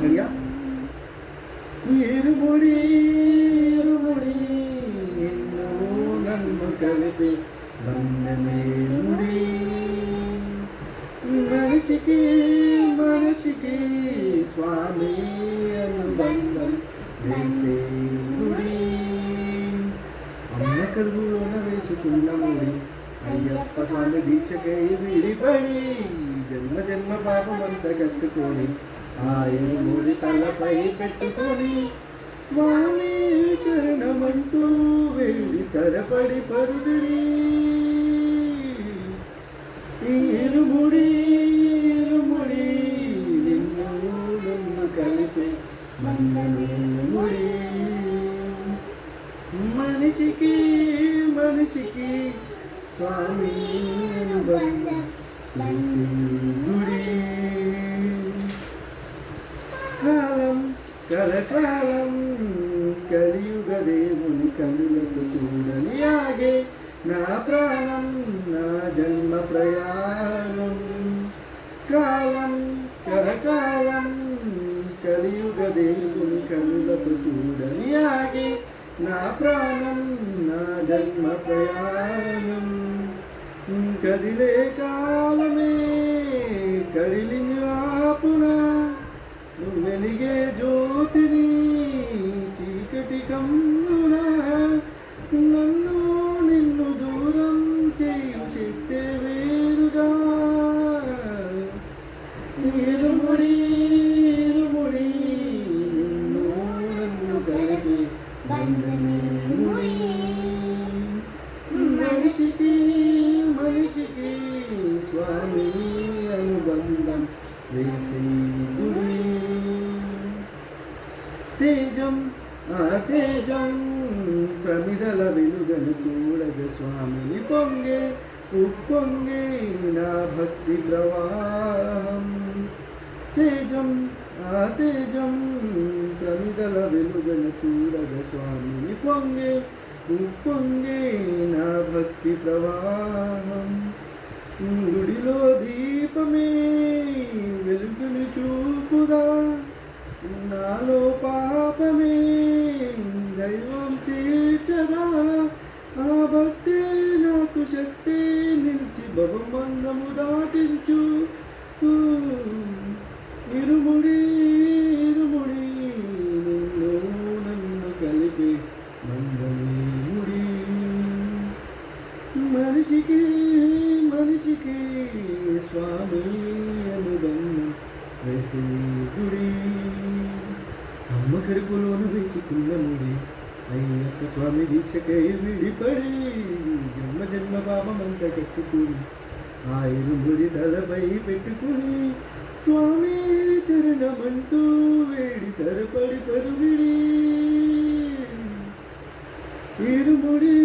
రెడీయా? ఇరుముడి ఇరుముడి నిన్ను నన్ను కలిపి బంధమేముడి, మనిషికి మనిషికి స్వామి అనుబంధం వేసే గుడి, అమ్మ కడుపులోన వేసుకున్న ముడి అయ్యప్ప స్వామి దీక్షకై విడిపడి జన్మ జన్మ పాపమంతా కట్టుకొని ఆయన ముడి తలపై పెట్టుకొని స్వామి శరణమంటూ వేడి తరపడి పరుదుడి, ఇరుముడి ఇరుముడి నిన్ను నన్ను కలిపి బంధమేముడి, మనిషికి మనిషికి స్వామి అనుబంధం వేసే గుడి, కాలం కలకాలం కలియుగ దేవుని కనులకు చూడని ఆగే నా ప్రాణం నా జన్మ ప్రయాణం, కాలం కలకాలం కలియుగ దేవుని కనులకు చూడని ఆగే నా ప్రాణం నా జన్మ ప్రయాణం, కదిలే కాలమే కడిలిని ఆపునా వెలిగే జ్యోతిని చీకటి కమ్మునా, నన్ను నిన్ను దూరం చేయు శక్తే వేరుగా, ఇరుముడి ఇరుముడి నిన్ను నన్ను కలిపి బంధమేముడి, మనిషికి మనిషికి స్వామి అనుబంధం వేసే గుడి, తేజం ఆ తేజం ప్రమిదల వెలుగను చూడగ స్వామిని పొంగే ఉప్పొంగే నా భక్తి ప్రవాహం, తేజం ఆ తేజం ప్రమిదల వెలుగను చూడగ స్వామిని పొంగే ఉప్పొంగే నా భక్తి ప్రవాహం, గుడిలో దీపమే వెలుగును చూపుదా నాలో పాపమే దైవం తీర్చదా, ఆ భక్తే నాకు శక్తి నిలిచి భవమంగము దాటించు, ఇరుముడి ఇరుముడి నిన్ను నన్ను కలిపి బంధమేముడి, మనిషికి మనిషికి స్వామి అనుబంధం వేసే గుడి, అమ్మ కడుపులోన వేసుకున్న ముడి అయ్యప్ప స్వామి దీక్షకై విడిపడి జన్మ జన్మ పాపమంతా కట్టుకుని ఆయన ముడి తలపై పెట్టుకుని స్వామి శరణమంటూ వేడి తరపడి పరువిడి, ఇరుముడి